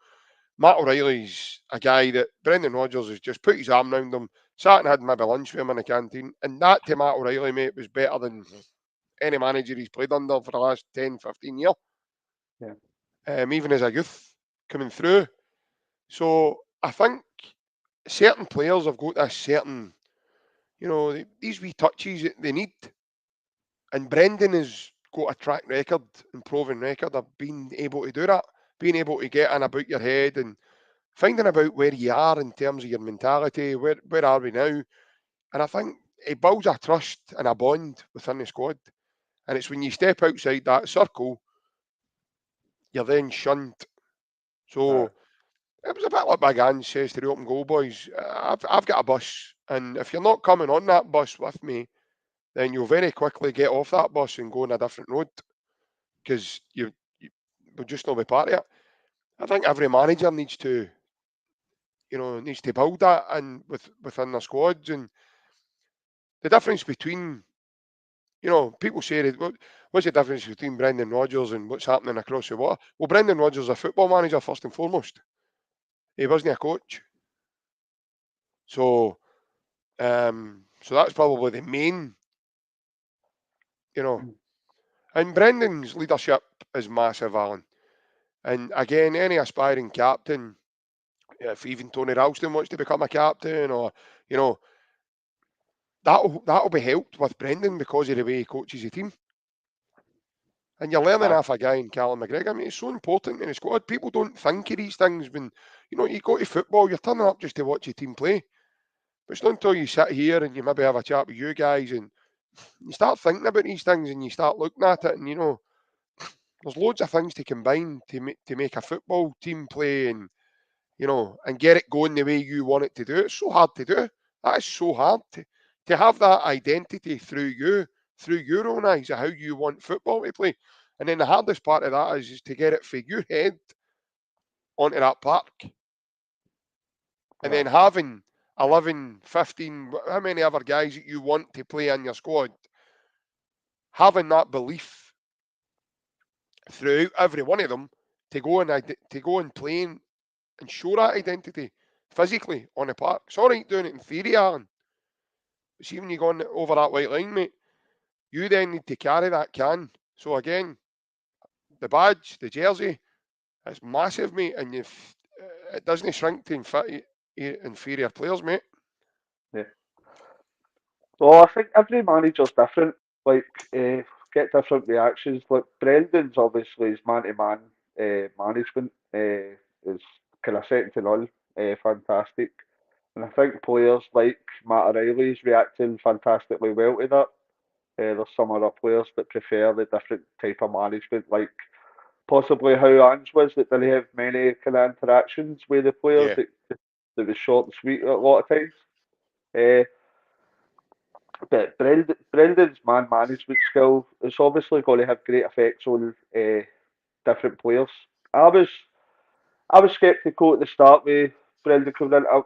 Matt O'Reilly's a guy that Brendan Rodgers has just put his arm around him, Sat and had maybe lunch with him in the canteen, and that to Matt O'Reilly, mate, was better than any manager he's played under for the last 10, 15 years, Yeah. even as a youth coming through. So I think certain players have got this certain, these wee touches that they need. And Brendan has got a track record and proven record of being able to do that, being able to get in about your head and finding about where you are in terms of your mentality, where are we now? And I think it builds a trust and a bond within the squad. And it's when you step outside that circle, you're then shunned. Uh, So it was a bit like Big Ange says to the open goal boys, I've got a bus, and if you're not coming on that bus with me, then you'll very quickly get off that bus and go on a different road because you will just not be part of it. I think every manager needs to build that and within their squads. And the difference between, people say that, what's the difference between Brendan Rodgers and what's happening across the water? Well, Brendan Rodgers is a football manager first and foremost. He wasn't a coach. So that's probably the main, you know. mm, And Brendan's leadership is massive, Alan. And again, any aspiring captain, if even Tony Ralston wants to become a captain, or you know, that'll be helped with Brendan because of the way he coaches the team. And you're learning uh, off a guy in Callum McGregor. I mean, it's so important in the squad. People don't think of these things when you go to football. You're turning up just to watch your team play. But it's not until you sit here and you maybe have a chat with you guys and you start thinking about these things and you start looking at it, and there's loads of things to combine to make a football team play, and get it going the way you want it to do. It's so hard to do. That is so hard to have that identity through your own eyes of how you want football to play. And then the hardest part of that is to get it for your head onto that park. And uh, then having 11, 15, how many other guys that you want to play in your squad, having that belief throughout every one of them to go and play and show that identity physically on the park. It's all right doing it in theory, Alan. But see, when you go over that white line, mate, you then need to carry that can. So again, the badge, the jersey, it's massive, mate, and it doesn't shrink to inferior players, mate. yeah. Well, I think every manager's different. Like, get different reactions. Like Brendan's obviously his man-to-man management is kind of second to none. Fantastic, and I think players like Matt O'Reilly's reacting fantastically well to that. There's some other players that prefer the different type of management, like possibly how Ange was, that didn't have many kind of interactions with the players. Yeah, That was short and sweet a lot of times. Uh, but Brendan's man management skill is obviously going to have great effects on different players. I was I was sceptical at the start with Brendan coming in,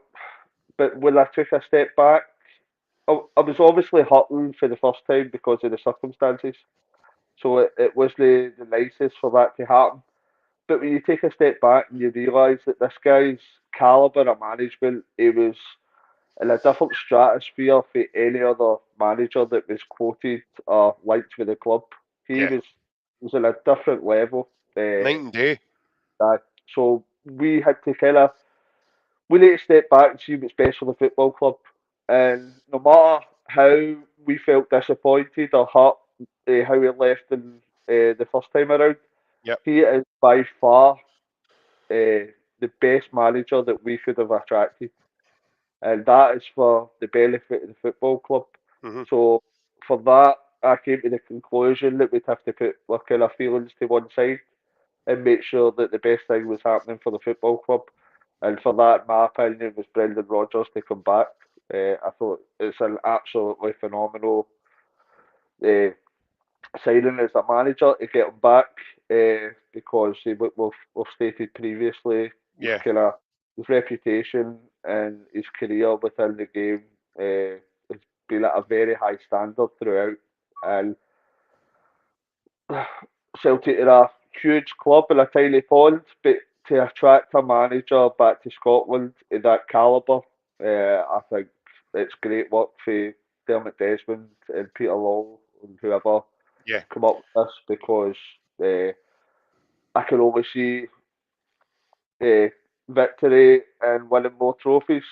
but when I took a step back, I was obviously hurting for the first time because of the circumstances. So it was the nicest for that to happen. But when you take a step back and you realise that this guy's calibre of management, he was in a different stratosphere for any other manager that was quoted or linked with the club. He yeah, was on a different level. night and day. So we had to kind of we need to step back and see what's best for the football club. And no matter how we felt disappointed or hurt how he left in the first time around, Yep. he is by far the best manager that we could have attracted, and that is for the benefit of the football club. Hmm. So for that, I came to the conclusion that we'd have to put our kind of feelings to one side and make sure that the best thing was happening for the football club. And for that, my opinion was Brendan Rodgers to come back. I thought it's an absolutely phenomenal uh, signing as a manager to get him back because we've stated previously he's Yeah, kind of his reputation and his career within the game has been at a very high standard throughout. And Celtic are a huge club in a tiny pond, but to attract a manager back to Scotland in that calibre, I think. it's great work for Dermot Desmond and Peter Long and whoever Yeah. come up with this because uh, I can only see uh, victory and winning more trophies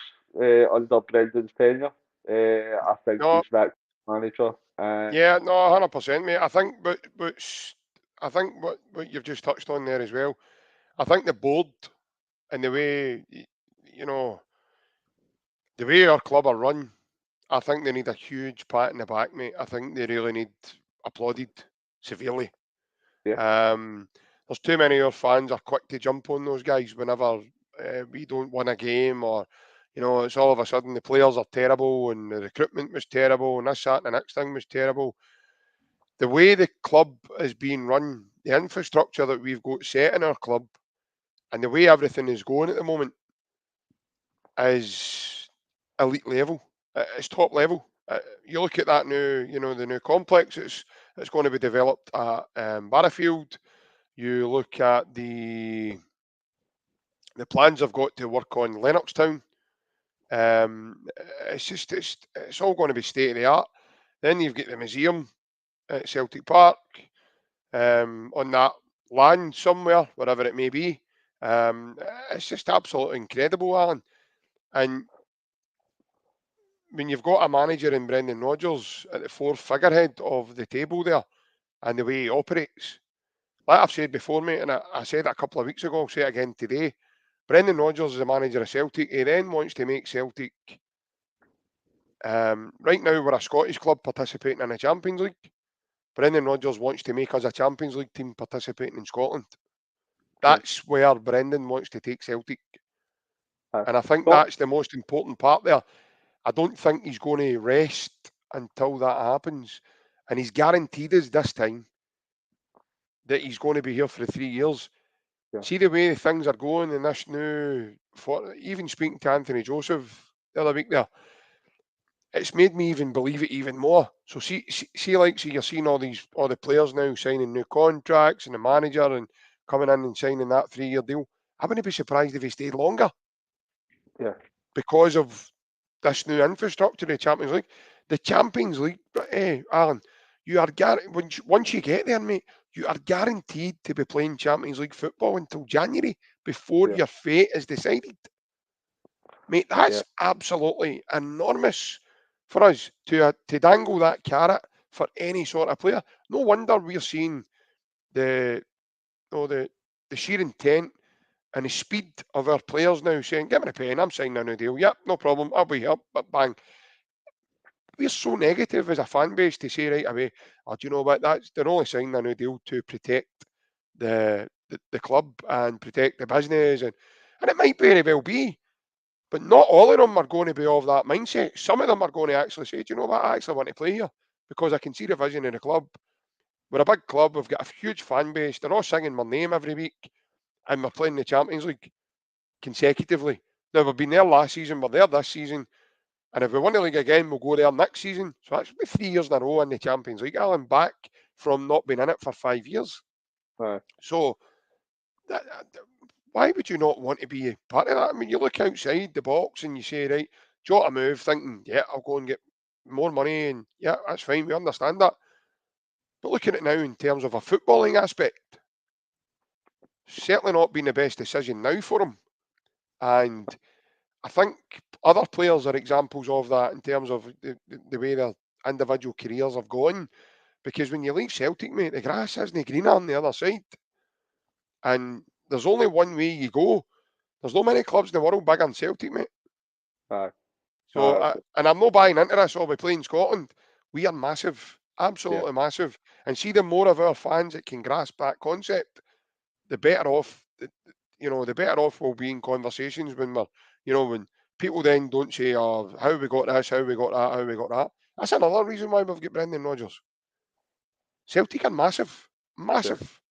under Brendan's tenure. I think No, he's that manager, and yeah, no, 100%, mate. I think, I think what you've just touched on there as well. I think the board and the way, you know, the way our club are run, I think they need a huge pat in the back, mate. I think they really need applauded severely. yeah, There's too many of our fans are quick to jump on those guys whenever we don't win a game, or it's all of a sudden the players are terrible and the recruitment was terrible and this, that, and the next thing was terrible. The way the club is being run, the infrastructure that we've got set in our club, and the way everything is going at the moment is elite level. It's top level. You look at that new, the new complex it's going to be developed at Barrafield. You look at the plans I've got to work on Lennoxtown. It's all going to be state of the art. Then you've got the museum at Celtic Park on that land somewhere, wherever it may be. Um, it's just absolutely incredible, Alan. And when you've got a manager in Brendan Rodgers at the fourth figurehead of the table there and the way he operates, like I've said before, mate, and I said it a couple of weeks ago, I'll say it again today. Brendan Rodgers is the manager of Celtic. He then wants to make Celtic. Right now, we're a Scottish club participating in the Champions League. Brendan Rodgers wants to make us a Champions League team participating in Scotland. yeah. That's where Brendan wants to take Celtic. And I think Scott, that's the most important part there. I don't think he's going to rest until that happens. And he's guaranteed us this time that he's going to be here for 3 years. yeah, See the way things are going in this new, even speaking to Anthony Joseph the other week there, it's made me even believe it even more. So see, you're seeing all the players now signing new contracts and the manager and coming in and signing that 3 year deal. I wouldn't be surprised if he stayed longer yeah, because of this new infrastructure of the Champions League. The Champions League, Alan, you are once you get there, mate, you are guaranteed to be playing Champions League football until January before yeah, your fate is decided. Mate, yeah, that's absolutely enormous for us to dangle that carrot for any sort of player. No wonder we're seeing the the the sheer intent and the speed of our players now saying, "Give me a pen, I'm signing a new deal. Yep, no problem, I'll be here." But bang, we're so negative as a fan base to say right away, "Oh, do you know what? They're only signing a new deal to protect the club and protect the business," and it might very well be. But not all of them are going to be of that mindset. Some of them are going to actually say, do you know what? I actually want to play here because I can see the vision in the club. We're a big club. We've got a huge fan base. They're all singing my name every week. And we're playing the Champions League consecutively. Now, we've been there last season. We're there this season. And if we win the league again, we'll go there next season. So that's be 3 years in a row in the Champions League, Alan, back from not being in it for 5 years. uh, So why would you not want to be part of that? I mean, you look outside the box and you say, right, jot a move, thinking, yeah, I'll go and get more money, and yeah, that's fine, we understand that. But looking at it now in terms of a footballing aspect, certainly not been the best decision now for him. And I think other players are examples of that in terms of the way their individual careers have gone. Because when you leave Celtic, mate, the grass isn't greener on the other side. And there's only one way you go. There's not many clubs in the world bigger than Celtic, mate. uh, So, uh, and I'm not buying into this. Or we play in Scotland. We are massive, yeah, absolutely massive. And see, the more of our fans that can grasp that concept, the better off. The better off we'll be in conversations when when people then don't say, "Oh, how we got this, how we got that, how we got that." That's another reason why we've got Brendan Rodgers. Celtic are massive, yeah, massive.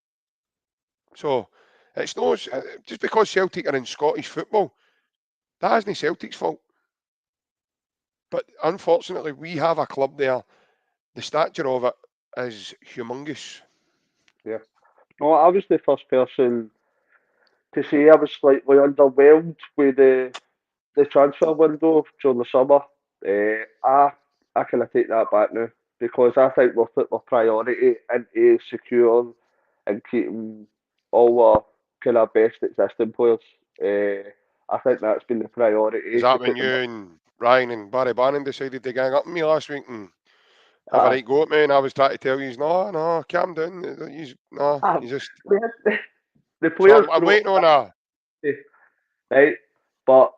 So it's no just because Celtic are in Scottish football, that isn't Celtic's fault. But unfortunately, we have a club there. The stature of it is humongous. yeah. No, I was the first person to say I was slightly underwhelmed with the transfer window during the summer. I kind of take that back now because I think we've put our priority into securing and keeping all our kind of best existing players. I think that's been the Is priority to that when put you them. and Ryan and Barry Bannon decided to gang up on me last week and have a Uh, right go at me? And I was trying to tell you, no, no, calm down. No, uh, you just. the So players I'm broke waiting on a. that, right? But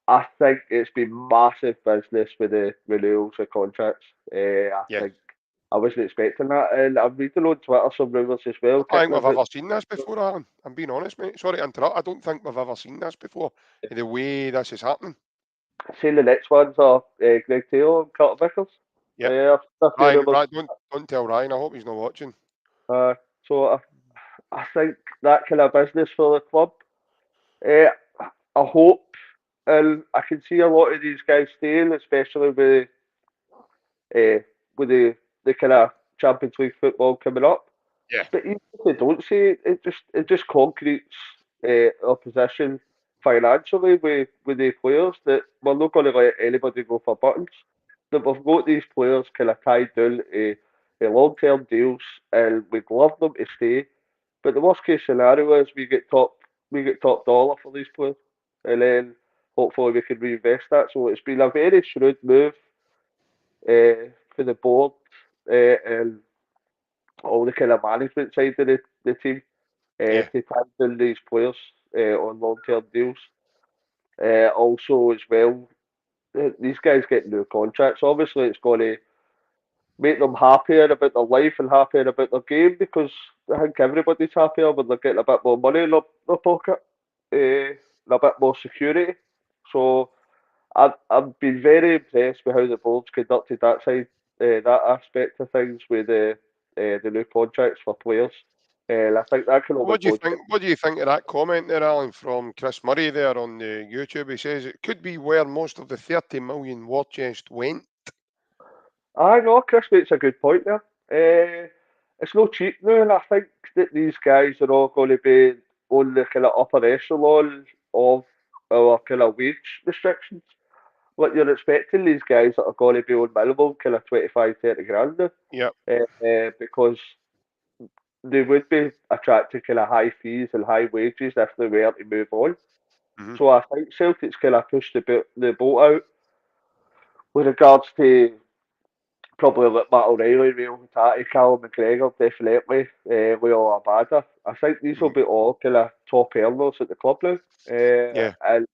I think it's been massive business with the renewals of contracts. I Yeah, think I wasn't expecting that, and I'm reading on Twitter some rumours as well, I don't kicking think we've about. ever seen this before, Alan. I'm being honest, mate. Sorry to interrupt. I don't think we've ever seen this before. The way this is happening. Saying the next ones are Greg Taylor and Carter Vickers. Yep. I've seen Ryan, rumours. Ryan, don't tell Ryan. I hope he's not watching. So I think that kind of business for the club. Uh, I hope, and I can see a lot of these guys staying, especially uh, with the kind of Champions League football coming up. Yeah. But even if they don't say it, it just concretes our position financially with the players that we're not going to let anybody go for buttons. That we've got these players kind of tied down to long term deals, and we'd love them to stay. But the worst case scenario is we get top dollar for these players, and then hopefully we can reinvest that. So it's been a very shrewd move for the board and all the kind of management side of the team Yeah. to try and build these players on long term deals. Also, as well, these guys get new contracts. Obviously, it's going to make them happier about their life and happier about their game because I think everybody's happier when they're getting a bit more money in their pocket and a bit more security. So I've been very impressed with how the board's conducted that side, that aspect of things with the new contracts for players. And I think that can only What do you go think? What do you think of that comment there, Alan, from Chris Murray there on the YouTube? He says it could be where most of the 30 million war chest went. I know Chris makes a good point there. It's no cheap now, and I think that these guys are all going to be on the kind of upper echelon of our kind of wage restrictions. What you're expecting these guys that are going to be on minimum kind of 25, 30 grand now, Yep. because they would be attracting kind of high fees and high wages if they were to move on. Hmm. So I think Celtic's kind of pushed the boat out with regards to probably like Matt O'Reilly, Rio Hattati, Callum McGregor, definitely, Leo Abada. I think these will Hmm. be all kind of top earners at the club now, Yeah. and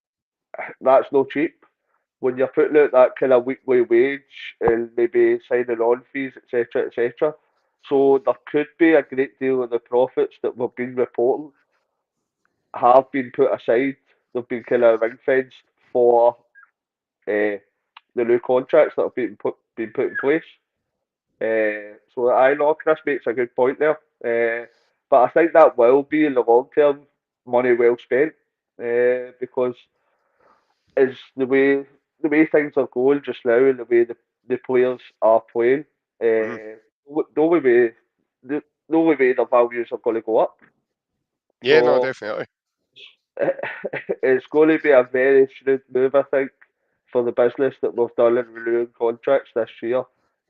that's no cheap. When you're putting out that kind of weekly wage and maybe signing on fees, etc., etc. So there could be a great deal of the profits that we've been reporting have been put aside. They've been kind of ring fenced for uh, the new contracts that have been put in place. So I know Chris makes a good point there, but I think that will be in the long term money well spent because is the way things are going just now and the way the players are playing. Hmm. The only way the only way the values are going to go up. Yeah. No, So definitely. it's going to be a very shrewd move, I think, for the business that we've done in renewing contracts this year.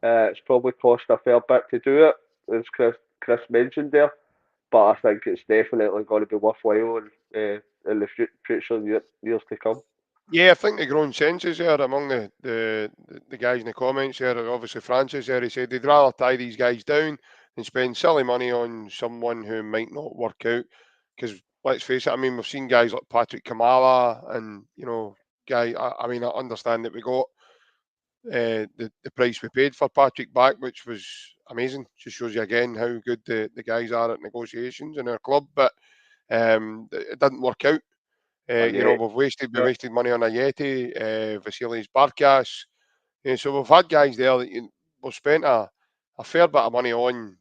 It's probably cost a fair bit to do it, as Chris mentioned there, but I think it's definitely going to be worthwhile in the future years to come. Yeah, I think the growing senses there among the guys in the comments there. Obviously, Francis there, he said they'd rather tie these guys down than spend silly money on someone who might not work out. Because let's face it, I mean, we've seen guys like Patrick Kamala and, I mean, I understand that we got the price we paid for Patrick back, which was amazing. Just shows you again how good the guys are at negotiations in our club. But it didn't work out. And We've yeah, wasted money on Ayeti, Vasilis Barkas. So we've had guys there that we've spent a fair bit of money on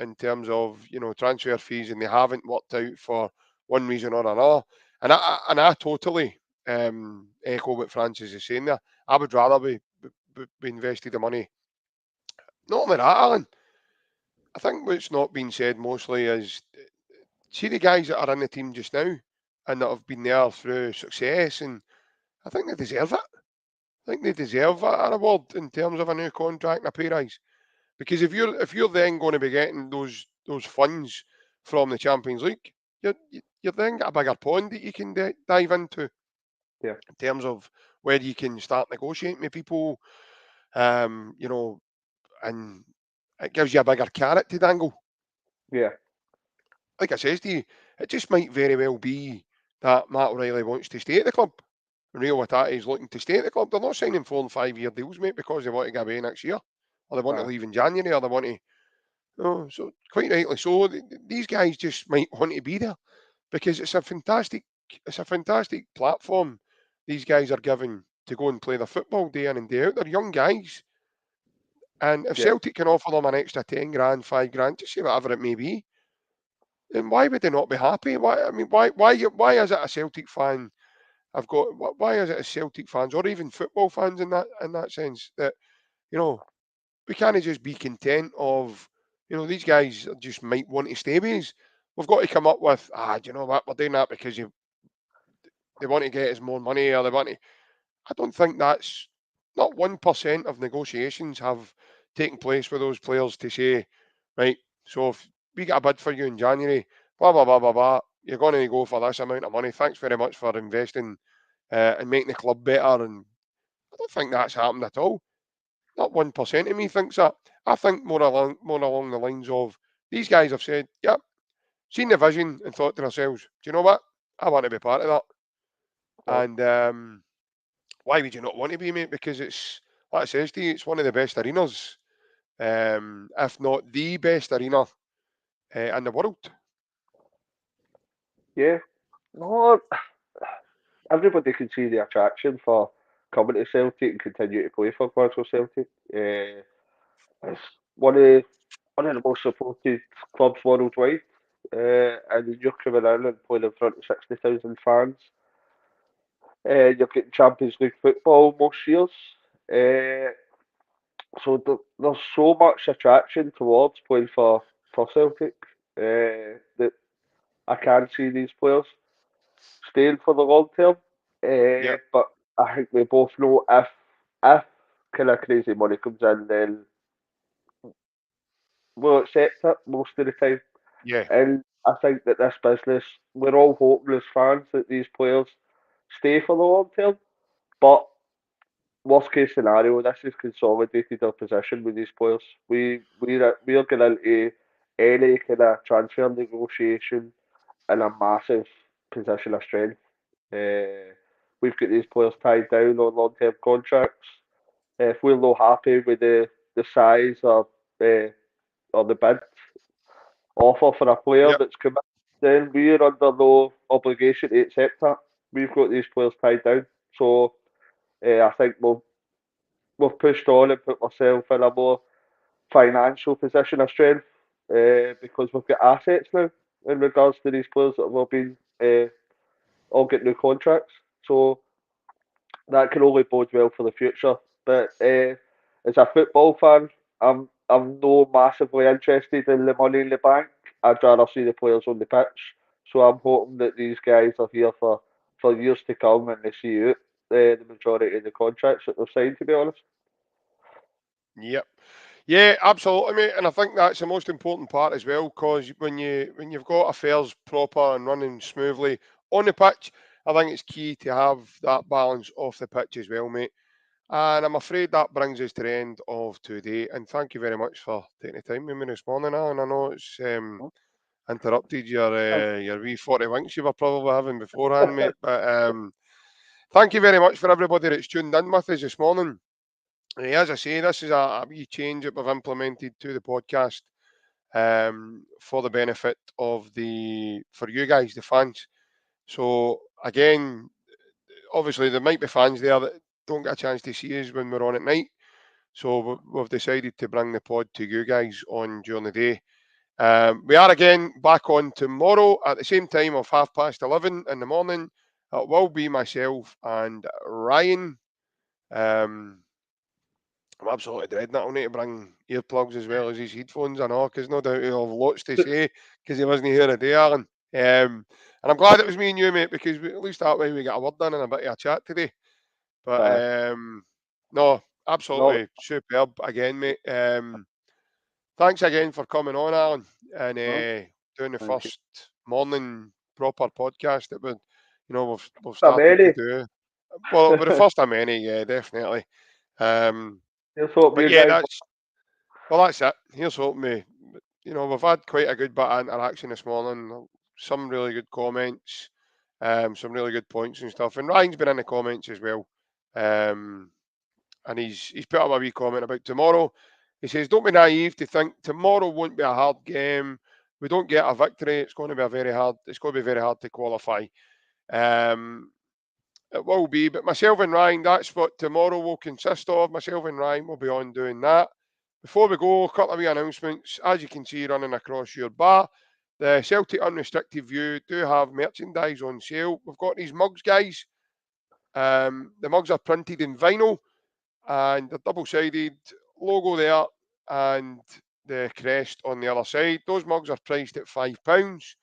in terms of transfer fees, and they haven't worked out for one reason or another. And I totally echo what Francis is saying there. I would rather be invested the money. Not only that, Alan. I think what's not been said mostly is see the guys that are in the team just now and that have been there through success, and I think they deserve it. I think they deserve a reward in terms of a new contract and a pay rise. Because if you're then going to be getting those funds from the Champions League, you're then got a bigger pond that you can dive into Yeah, in terms of where you can start negotiating with people. You know, and it gives you a bigger carrot to dangle. yeah, Like I says to you, it just might very well be that Matt O'Reilly wants to stay at the club. Real Watati is looking to stay at the club. They're not signing 4 and 5 year deals, mate, because they want to get away next year, or they want to uh, leave in January, or they want to. No, so quite rightly so. These guys just might want to be there because it's a fantastic platform these guys are given to go and play their football day in and day out. They're young guys, and if yeah, Celtic can offer them an extra 10 grand, 5 grand, just say whatever it may be, then why would they not be happy? Why? I mean, why is it a Celtic fan? Why is it as Celtic fans or even football fans in that sense that you know we can't just be content of these guys just might want to stay with us. We've got to come up with do you know what, we're doing that because they want to get us more money or they want to. I don't think that's not 1% of negotiations have taken place with those players to say, right, so if we get a bid for you in January, blah blah blah blah blah, you're going to go for this amount of money. Thanks very much for investing and making the club better. And I don't think that's happened at all. Not 1% of me thinks that. I think more along the lines of these guys have said, yep, seen the vision and thought to themselves, do you know what? I want to be part of that. right. And why would you not want to be, mate? Because it's, like I says to you, it's one of the best arenas, if not the best arena in the world. Yeah. No, everybody can see the attraction for coming to Celtic and continue to play for Glasgow Celtic. It's one of the most supported clubs worldwide, and you're coming in and playing in front of 60,000 fans. You're getting Champions League football most years. Uh, so there's so much attraction towards playing for Celtic that I can see these players staying for the long term. Yep, But I think we both know if kind of crazy money comes in, then we'll accept it most of the time. yeah, And I think that this business, we're all hoping as fans that these players stay for the long term. But worst case scenario, this has consolidated our position with these players. We're going into any kind of transfer negotiation in a massive position of strength. We've got these players tied down on long term contracts. If we're not happy with the size or the bid offer for a player yep, that's come in, then we're under no obligation to accept that. We've got these players tied down. So I think we've pushed on and put ourselves in a more financial position of strength because we've got assets now in regards to these players that have all get new contracts. So that can only bode well for the future. But as a football fan, I'm no massively interested in the money in the bank. I'd rather see the players on the pitch. So I'm hoping that these guys are here for years to come and they see out the majority of the contracts that they've signed. To be honest, yep. Yeah, absolutely, mate. And I think that's the most important part as well, because when you've got affairs proper and running smoothly on the pitch, I think it's key to have that balance off the pitch as well, mate. And I'm afraid that brings us to the end of today. And thank you very much for taking the time with me this morning, Alan. I know it's interrupted your wee 40 winks you were probably having beforehand, mate. But thank you very much for everybody that's tuned in with us this morning. As I say, this is a wee change that we've implemented to the podcast for the benefit of for you guys, the fans. So again, obviously there might be fans there that don't get a chance to see us when we're on at night. So we've decided to bring the pod to you guys on during the day. We are again back on tomorrow at the same time of 11:30 in the morning. It will be myself and Ryan. Um, I'm absolutely dreading it. I'll need to bring earplugs as well as his headphones. I know, because no doubt he'll have lots to say because he wasn't here today, Alan. And I'm glad it was me and you, mate, because at least that way we get a word done and a bit of a chat today. But uh, No, No, absolutely superb again, mate. Thanks again for coming on, Alan, and no, doing the thank you. first morning proper podcast that we've I'm started to Eddie. do. Well, it'll be the first of many, yeah, definitely. Um, Here's hoping but you yeah, guys. that's it. Here's hoping me. We've had quite a good bit of interaction this morning. Some really good comments, some really good points and stuff. And Ryan's been in the comments as well. Um, and he's put up a wee comment about tomorrow. He says, "Don't be naive to think tomorrow won't be a hard game. We don't get a victory. It's going to be a very hard. It's going to be very hard to qualify. Um, it will be, but myself and Ryan, that's what tomorrow will consist of. Myself and Ryan will be on doing that. Before we go, a couple of wee announcements. As you can see running across your bar, the Celtic Unrestricted View do have merchandise on sale. We've got these mugs, guys. The mugs are printed in vinyl and the double-sided logo there and the crest on the other side. Those mugs are priced at £5,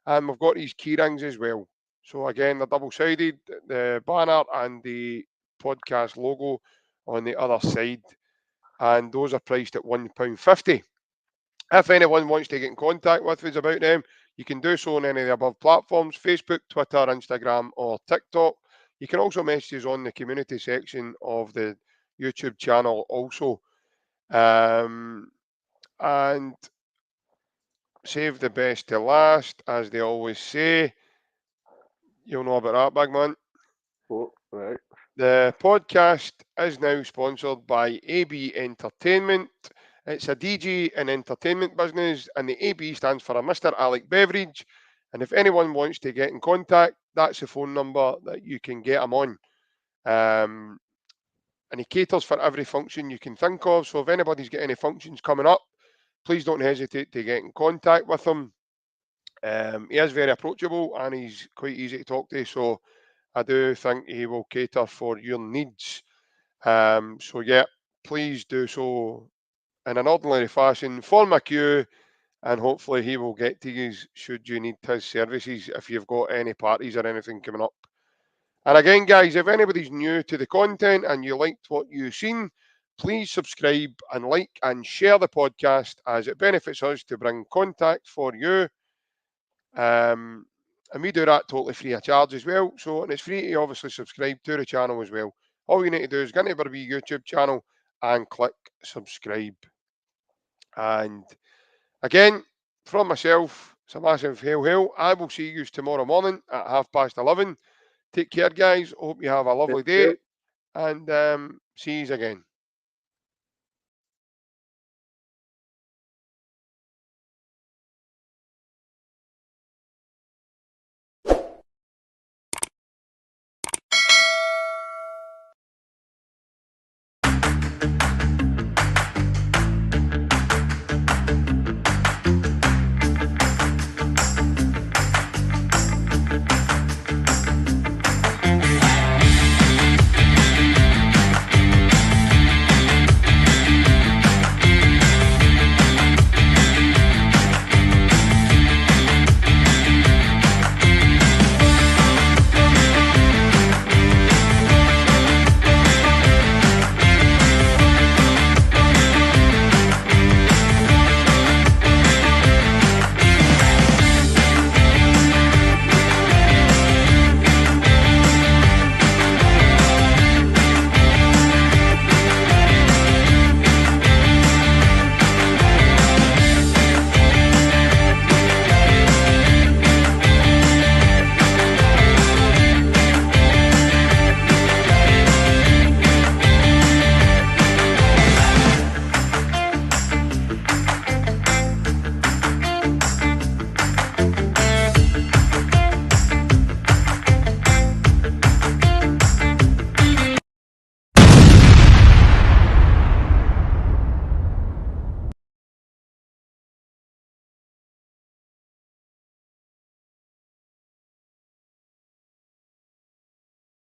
and we've got these key rings as well. So again, they're double-sided, the banner and the podcast logo on the other side, and those are priced at £1.50. If anyone wants to get in contact with us about them, you can do so on any of the above platforms: Facebook, Twitter, Instagram, or TikTok. You can also message us on the community section of the YouTube channel also. And save the best to last, as they always say. You'll know about that, big man. Oh, right. The podcast is now sponsored by AB Entertainment. It's a DJ and entertainment business, and the AB stands for a Mr. Alec Beveridge. And if anyone wants to get in contact, that's the phone number that you can get him on. Um, and he caters for every function you can think of. So if anybody's got any functions coming up, please don't hesitate to get in contact with him. He is very approachable and he's quite easy to talk to. So I do think he will cater for your needs. So yeah, please do so in an ordinary fashion. Form a queue, and hopefully he will get to you should you need his services if you've got any parties or anything coming up. And again, guys, if anybody's new to the content and you liked what you've seen, please subscribe and like and share the podcast as it benefits us to bring contact for you. Um, and we do that totally free of charge as well. So, and it's free to obviously subscribe to the channel as well. All you need to do is get into our wee YouTube channel and click subscribe. And again, from myself, it's a massive hail. I will see you tomorrow morning at 11:30. Take care, guys. Hope you have a Thank lovely day you. and see you again.